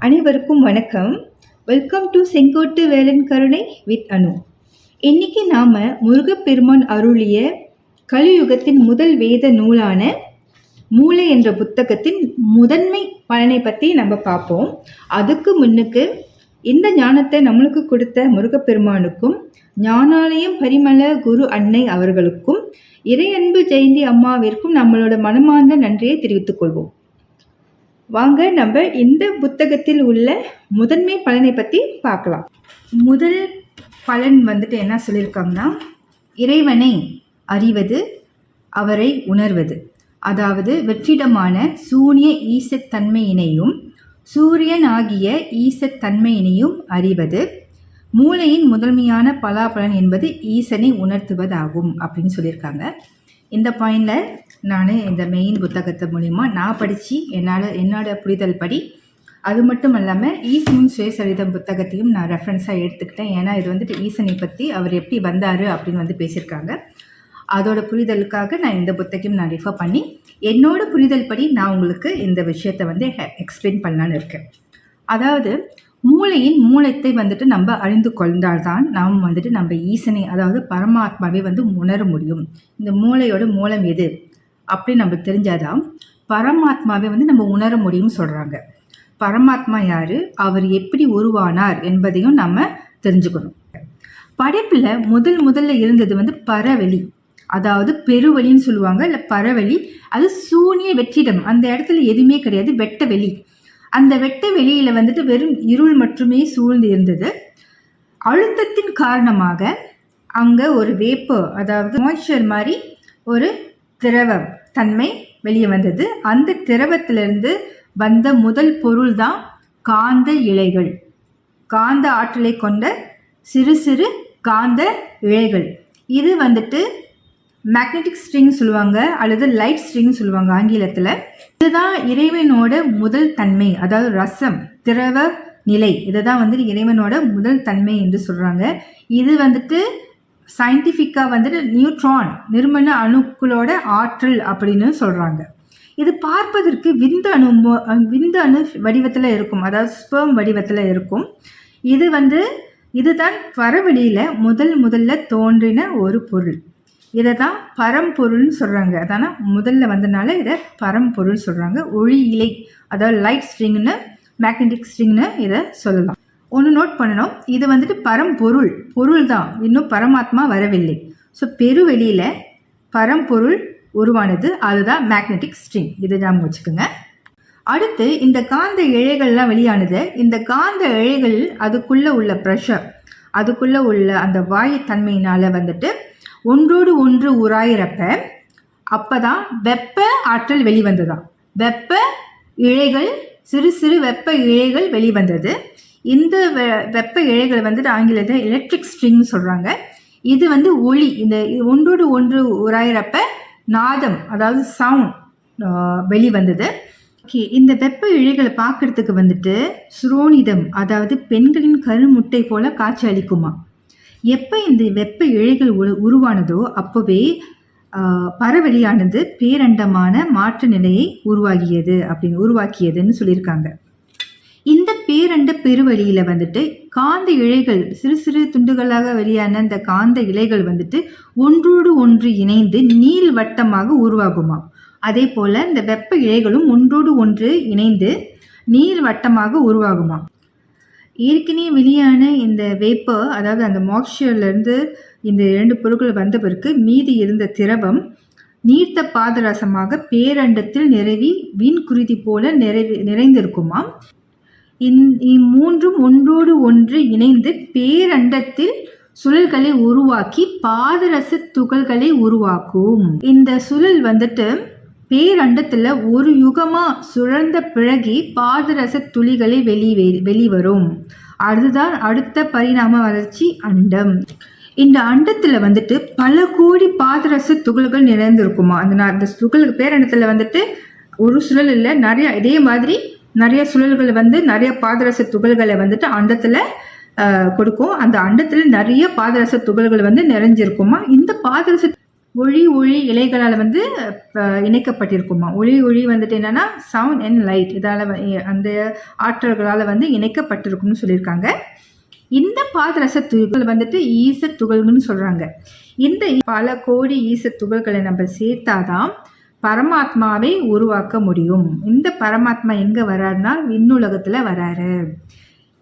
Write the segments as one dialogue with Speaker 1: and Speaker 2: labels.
Speaker 1: அனைவருக்கும் வணக்கம். Welcome to செங்கோட்டு வேலன் கருணை வித் அனு. இன்னைக்கு நாம முருகப்பெருமான் அருளிய கலியுகத்தின் முதல் வேத நூலான மூளை என்ற புத்தகத்தின் முதன்மை பலனை பற்றி நம்ம பார்ப்போம். அதுக்கு முன்னுக்கு இந்த ஞானத்தை நம்மளுக்கு கொடுத்த முருகப்பெருமானுக்கும் ஞானாலயம் பரிமள குரு அன்னை அவர்களுக்கும் இறையன்பு ஜெயந்தி அம்மாவிற்கும் நம்மளோட மனமார்ந்த நன்றியை தெரிவித்துக் கொள்வோம். வாங்க நம்ம இந்த புத்தகத்தில் உள்ள முதன்மை பலனை பற்றி பார்க்கலாம். முதல் பலன் என்ன சொல்லியிருக்காங்கன்னா, இறைவனை அறிவது, அவரை உணர்வது. அதாவது வெற்றிடமான சூனிய ஈசத்தன்மையினையும் சூரியன் ஆகிய ஈசத்தன்மையினையும் அறிவது. மூளையின் முதன்மையான பலாபலன் என்பது ஈசனை உணர்த்துவதாகும் அப்படின்னு சொல்லியிருக்காங்க. இந்த பாயிண்டில் நான் இந்த மெயின் புத்தகத்தை மூலிமா நான் படித்து என்னோட புரிதல் படி, அது மட்டும் இல்லாமல் ஈசனின் சுயசரிதம் புத்தகத்தையும் நான் ரெஃபரன்ஸாக எடுத்துக்கிட்டேன். ஏன்னா இது ஈசனை பற்றி அவர் எப்படி வந்தார் அப்படின்னு பேசியிருக்காங்க. அதோட புரிதலுக்காக நான் இந்த புத்தகம் நான் ரெஃபர் பண்ணி என்னோட புரிதல் படி நான் உங்களுக்கு இந்த விஷயத்தை எக்ஸ்பிளைன் பண்ணலான்னு இருக்கேன். அதாவது மூளையின் மூலத்தை நம்ம அறிந்து கொண்டால்தான் நாம் நம்ம ஈசனை, அதாவது பரமாத்மாவை உணர முடியும். இந்த மூளையோட மூலம் எது அப்படி நம்ம தெரிஞ்சாதான் பரமாத்மாவை நம்ம உணர முடியும்னு சொல்கிறாங்க. பரமாத்மா யார், அவர் எப்படி உருவானார் என்பதையும் நம்ம தெரிஞ்சுக்கணும். படைப்பில் முதல்ல இருந்தது பரவெளி, அதாவது பெருவெளின்னு சொல்லுவாங்க, இல்லை பரவெளி. அது சூனிய வெற்றிடம், அந்த இடத்துல எதுவுமே கிடையாது, வெட்ட வெளி. அந்த வெட்ட வெளியில் வெறும் இருள் மட்டுமே சூழ்ந்து இருந்தது. அழுத்தத்தின் காரணமாக அங்கே ஒரு வேப்பர், அதாவது மாய்ச்சர் மாதிரி ஒரு திரவ தன்மை வெளியே வந்தது. அந்த திரவத்திலிருந்து வந்த முதல் பொருள் தான் காந்த இழைகள். காந்த ஆற்றலை கொண்ட சிறு சிறு காந்த இழைகள். இது மேக்னெட்டிக் ஸ்ட்ரிங் சொல்லுவாங்க, அல்லது லைட் ஸ்ட்ரிங் சொல்லுவாங்க ஆங்கிலத்தில். இதுதான் இறைவனோட முதல் தன்மை, அதாவது ரசம், திரவ நிலை. இதுதான் இறைவனோட முதல் தன்மை என்று சொல்கிறாங்க. இது சயின்டிஃபிக்காக நியூட்ரான், நிர்மண அணுக்களோட ஆற்றல் அப்படின்னு சொல்கிறாங்க. இது பார்ப்பதற்கு விந்து அணு வடிவத்தில் இருக்கும், அதாவது ஸ்பெர்ம் வடிவத்தில் இருக்கும். இதுதான் பரவெளியில் முதல்ல தோன்றின ஒரு பொருள். இதை தான் பரம்பொருள்னு சொல்கிறாங்க. அதான முதல்ல வந்தனால இதை பரம்பொருள் சொல்கிறாங்க. ஒளி இலை, அதாவது லைட் ஸ்ட்ரிங்னு, மேக்னெட்டிக் ஸ்ட்ரிங்னு இதை சொல்லலாம். ஒன்று நோட் பண்ணணும், இது பரம்பொருள், பொருள் தான், இன்னும் பரமாத்மா வரவில்லை. ஸோ பெருவெளியில் பரம்பொருள் உருவானது, அதுதான் மேக்னெட்டிக் ஸ்ட்ரிங். இதை ஞாபகம் வச்சுக்கோங்க. அடுத்து இந்த காந்த இழைகள்லாம் வெளியானது. இந்த காந்த இழைகள் அதுக்குள்ளே உள்ள ப்ரெஷர், அதுக்குள்ளே உள்ள அந்த வாயு தன்மையினால் ஒன்றோடு ஒன்று உராயிறப்ப அப்போதான் வெப்ப ஆற்றல் வெளிவந்ததான். வெப்ப இழைகள், சிறு சிறு வெப்ப இழைகள் வெளிவந்தது. இந்த வெப்ப இழைகள் ஆங்கிலத்தில் எலக்ட்ரிக் ஸ்ட்ரிங் சொல்கிறாங்க. இது ஒளி, இந்த ஒன்றோடு ஒன்று உராயிறப்ப நாதம், அதாவது சவுண்ட் வெளிவந்தது. ஓகே, இந்த வெப்ப இழைகளை பார்க்குறதுக்கு சுரோனிதம், அதாவது பெண்களின் கருமுட்டை போல காட்சி அளிக்குமா. எப்போ இந்த வெப்ப இழைகள் உருவானதோ அப்போவே பரவெளியானது பேரண்டமான மாற்று நிலையை உருவாக்கியதுன்னு சொல்லியிருக்காங்க. இந்த பேரண்ட பெருவெளியில் காந்த இழைகள், சிறு சிறு துண்டுகளாக வெளியான இந்த காந்த இழைகள் ஒன்றோடு ஒன்று இணைந்து நீள்வட்டமாக உருவாகுமா. அதே போல் இந்த வெப்ப இழைகளும் ஒன்றோடு ஒன்று இணைந்து நீள்வட்டமாக உருவாகுமா. ஏற்கனவே வெளியான இந்த வேப்பர், அதாவது அந்த மாய்ச்சர்லேருந்து இந்த 2 பொருட்கள் வந்த பிறகு மீதி இருந்த திரவம் நீர்த்த பாதரசமாக பேரண்டத்தில் நிறைவி விண்குருதி போல நிறைந்திருக்குமாம். இம்மூன்றும் ஒன்றோடு ஒன்று இணைந்து பேரண்டத்தில் சுழல்களை உருவாக்கி பாதரச துகள்களை உருவாக்கும். இந்த சுழல் பேரண்டத்தில் ஒரு யுகமாக சுழந்த பிறகு பாதரச துளிகளை வெளிவரும். அதுதான் அடுத்த பரிணாம வளர்ச்சி அண்டம். இந்த அண்டத்தில் பல கோடி பாதரச துகள்கள் நிறைந்திருக்குமா. அந்த துகள் பேரண்டத்தில் ஒரு சுழல் இல்லை, நிறைய, இதே மாதிரி நிறைய சுழல்கள் நிறைய பாதரச துகள்களை அண்டத்தில் கொடுக்கும். அந்த அண்டத்தில் நிறைய பாதரச துகள்கள் நிறைஞ்சிருக்குமா. இந்த பாதரச ஒளி இலைகளால் வந்து இணைக்கப்பட்டிருக்குமா. ஒளி வந்துட்டு என்னன்னா சவுண்ட் அண்ட் லைட், இதால் அந்த ஆற்றல்களால் வந்து இணைக்கப்பட்டிருக்கும்னு சொல்லியிருக்காங்க. இந்த பாதரச துகள்கள் வந்துட்டு ஈச துகள்கள்னு சொல்கிறாங்க. இந்த பல கோடி ஈச துகள்களை நம்ம சேர்த்தாதான் பரமாத்மாவை உருவாக்க முடியும். இந்த பரமாத்மா எங்கே வராருன்னா விண்ணுலகத்தில் வராரு.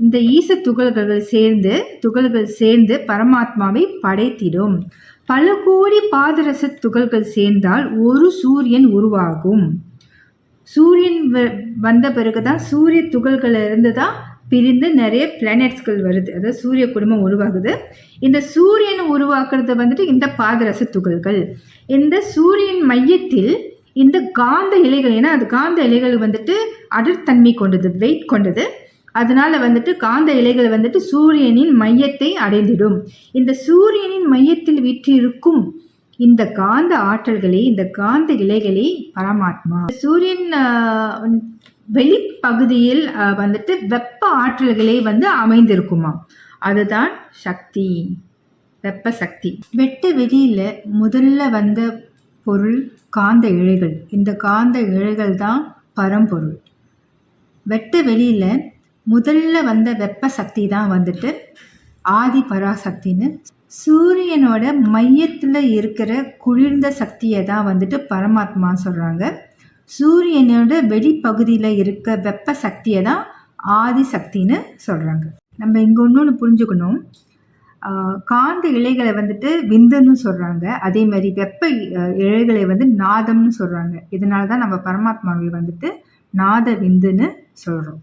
Speaker 1: இந்த ஈச துகள்கள் சேர்ந்து பரமாத்மாவை படைத்திடும். பல கோடி பாதரச துகள்கள் சேர்ந்தால் ஒரு சூரியன் உருவாகும். சூரியன் வந்த பிறகுதான் சூரிய துகள்களிலிருந்து தான் பிரிந்து நிறைய பிளானட்ஸ்கள் வருது, அதாவது சூரிய குடும்பம் உருவாகுது. இந்த சூரியனை உருவாக்குறது வந்துட்டு இந்த பாதரச துகள்கள். இந்த சூரியன் மையத்தில் இந்த காந்த இலைகள், ஏன்னா அது காந்த இலைகள் வந்துட்டு அடர்த்தன்மை கொண்டது, வெயிட் கொண்டது, அதனால வந்துட்டு காந்த இலைகள் வந்துட்டு சூரியனின் மையத்தை அடைந்திடும். இந்த சூரியனின் மையத்தில் வீற்றிருக்கும் இந்த காந்த ஆற்றல்களே, இந்த காந்த இலைகளே பரமாத்மா. சூரியன் வெளிப்பகுதியில் வந்துட்டு வெப்ப ஆற்றல்களே வந்து அமைந்திருக்குமா, அதுதான் சக்தி, வெப்ப சக்தி. வெட்ட வெளியில முதல்ல வந்த பொருள் காந்த இழைகள். இந்த காந்த இழைகள் தான் பரம்பொருள். வெட்ட வெளியில முதல்ல வந்த வெப்ப சக்தி தான் வந்துட்டு ஆதி பராசக்தின்னு. சூரியனோட மையத்தில் இருக்கிற குளிர்ந்த சக்தியை தான் வந்துட்டு பரமாத்மா சொல்கிறாங்க. சூரியனோட வெளிப்பகுதியில் இருக்க வெப்ப சக்தியை தான் ஆதி சக்தின்னு சொல்கிறாங்க. நம்ம இங்கே ஒன்று புரிஞ்சுக்கணும், காந்த இழைகளை வந்துட்டு விந்துன்னு சொல்கிறாங்க, அதே மாதிரி வெப்ப இழைகளை வந்து நாதம்னு சொல்கிறாங்க. இதனால தான் நம்ம பரமாத்மாவை வந்துட்டு நாத விந்துன்னு சொல்கிறோம்.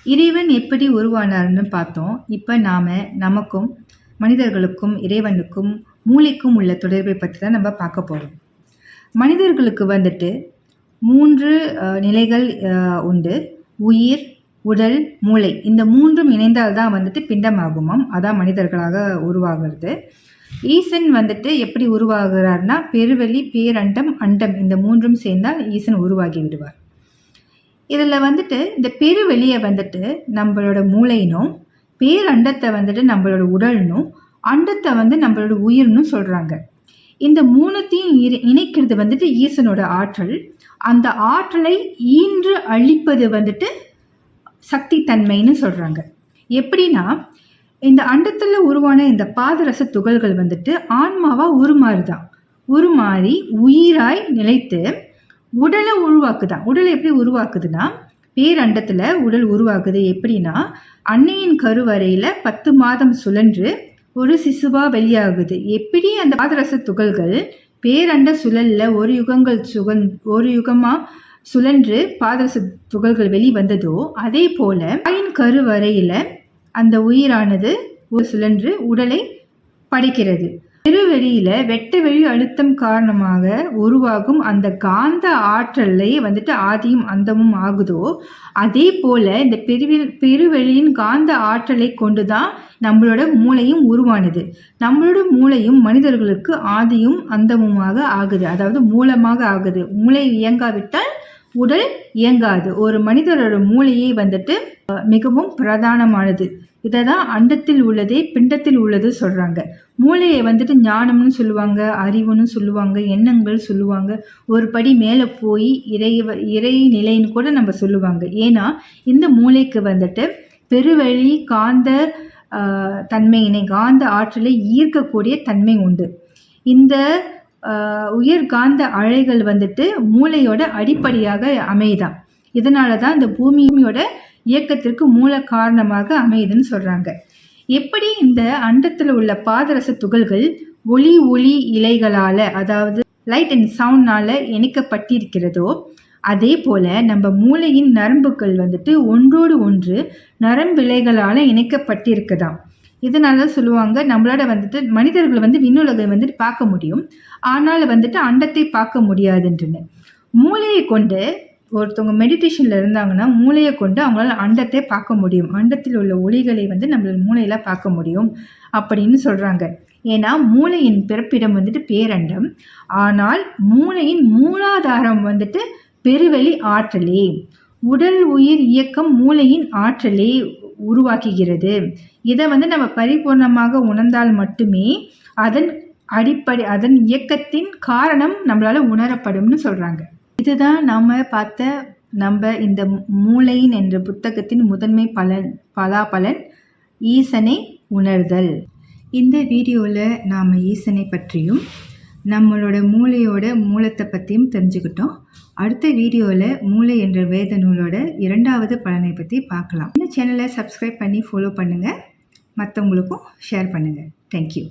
Speaker 1: இறைவன் எப்படி உருவானார்னு பார்த்தோம். இப்போ நாம் நமக்கும் மனிதர்களுக்கும் இறைவனுக்கும் மூளைக்கும் உள்ள தொடர்பை பற்றி தான் நம்ம பார்க்க போகிறோம். மனிதர்களுக்கு வந்துட்டு 3 நிலைகள் உண்டு: உயிர், உடல், மூளை. இந்த 3ம் இணைந்தால் தான் வந்துட்டு பிண்டமாகுமாம், அதான் மனிதர்களாக உருவாகிறது. ஈசன் வந்துட்டு எப்படி உருவாகிறார்னா பெருவெளி, பேரண்டம், அண்டம், இந்த 3ம் சேர்ந்தால் ஈசன் உருவாகி விடுவார். இதில் வந்துட்டு இந்த பெருவெளியை வந்துட்டு நம்மளோட மூளைனும், பேரண்டத்தை வந்துட்டு நம்மளோட உடல்னும், அண்டத்தை வந்து நம்மளோட உயிர்னு சொல்கிறாங்க. இந்த 3த்தையும் இணைக்கிறது வந்துட்டு ஈசனோட ஆற்றல். அந்த ஆற்றலை ஈன்று அழிப்பது வந்துட்டு சக்தி தன்மைன்னு சொல்கிறாங்க. எப்படின்னா, இந்த அண்டத்தில் உருவான இந்த பாதரச துகள்கள் வந்துட்டு ஆன்மாவாக உருமாறி உயிராய் நிலைத்து உடலை உருவாக்குதான். உடலை எப்படி உருவாக்குதுன்னா, பேரண்டத்தில் உடல் உருவாக்குது. எப்படின்னா, அன்னையின் கருவறையில் 10 மாதம் சுழன்று ஒரு சிசுவா வெளியாகுது. எப்படி அந்த பாதரச துகள்கள் பேரண்ட சுழல்ல ஒரு யுகமாக சுழன்று பாதரச துகள்கள் வெளிவந்ததோ, அதே போல தாயின் கருவறையில் அந்த உயிரானது சுழன்று உடலை படைக்கிறது. பெருவெளியில வெட்ட வெளி அழுத்தம் காரணமாக உருவாகும் அந்த காந்த ஆற்றலை வந்துட்டு ஆதியும் அந்தமும் ஆகுதோ, அதே போல இந்த பெருவெளியின் காந்த ஆற்றலை கொண்டுதான் நம்மளோட மூளையும் உருவானது. நம்மளோட மூளையும் மனிதர்களுக்கு ஆதியும் அந்தமுமாக ஆகுது, அதாவது மூலமாக ஆகுது. மூளை இயங்காவிட்டால் உடல் இயங்காது. ஒரு மனிதரோட மூளையை வந்துட்டு மிகவும் பிரதானமானது. இதை தான் அண்டத்தில் உள்ளதே பிண்டத்தில் உள்ளது சொல்கிறாங்க. மூளையை வந்துட்டு ஞானம்னு சொல்லுவாங்க, அறிவுன்னு சொல்லுவாங்க, எண்ணங்கள் சொல்லுவாங்க, ஒரு படி மேலே போய் இறை நிலைன்னு கூட நம்ம சொல்லுவாங்க. ஏன்னா இந்த மூளைக்கு வந்துட்டு பெருவெளி காந்த தன்மையினை, காந்த ஆற்றலை ஈர்க்கக்கூடிய தன்மை உண்டு. இந்த உயர் காந்த அலைகள் வந்துட்டு மூளையோட அடிப்படையாக அமைதான். இதனால தான் இந்த பூமியோட இயக்கத்திற்கு மூல காரணமாக அமையுதுன்னு சொல்கிறாங்க. எப்படி இந்த அண்டத்தில் உள்ள பாதரச துகள்கள் ஒளி இலைகளால், அதாவது லைட் அண்ட் சவுண்ட்னால் இணைக்கப்பட்டிருக்கிறதோ, அதே போல் நம்ம மூளையின் நரம்புகள் வந்துட்டு ஒன்றோடு ஒன்று நரம்பிழைகளால் இணைக்கப்பட்டிருக்குதாம். இதனால சொல்லுவாங்க, நம்மளோட வந்துட்டு மனிதர்கள் வந்து விண்ணுலகை வந்துட்டு பார்க்க முடியும், ஆனால் வந்துட்டு அண்டத்தை பார்க்க முடியாதுன்ட்டுன்னு. மூளையை கொண்டு ஒருத்தவங்க மெடிடேஷனில் இருந்தாங்கன்னா மூளையை கொண்டு அவங்களால அண்டத்தை பார்க்க முடியும், அண்டத்தில் உள்ள ஒளிகளை வந்து நம்மளோட மூளையில் பார்க்க முடியும் அப்படின்னு சொல்கிறாங்க. ஏன்னா மூளையின் பிறப்பிடம் வந்துட்டு பேரண்டம், ஆனால் மூளையின் மூலாதாரம் வந்துட்டு பெருவெளி ஆற்றலே. உடல் உயிர் இயக்கம் மூளையின் ஆற்றலே உருவாக்குகிறது. இதை வந்து நம்ம பரிபூர்ணமாக உணர்ந்தால் மட்டுமே அதன் அதன் இயக்கத்தின் காரணம் நம்மளால் உணரப்படும்னு சொல்கிறாங்க. இதுதான் நாம் பார்த்த இந்த மூளையின் என்ற புத்தகத்தின் முதன்மை பலாபலன், ஈசனை உணர்தல். இந்த வீடியோவில் நாம் ஈசனை பற்றியும் நம்மளோட மூளையோட மூலத்தை பற்றியும் தெரிஞ்சுக்கிட்டோம். அடுத்த வீடியோவில் மூளை என்ற வேத நூலோட 2வது பலனை பற்றி பார்க்கலாம். இந்த சேனலை சப்ஸ்கிரைப் பண்ணி ஃபாலோ பண்ணுங்கள், மற்றவங்களுக்கும் ஷேர் பண்ணுங்கள். தேங்க்யூ.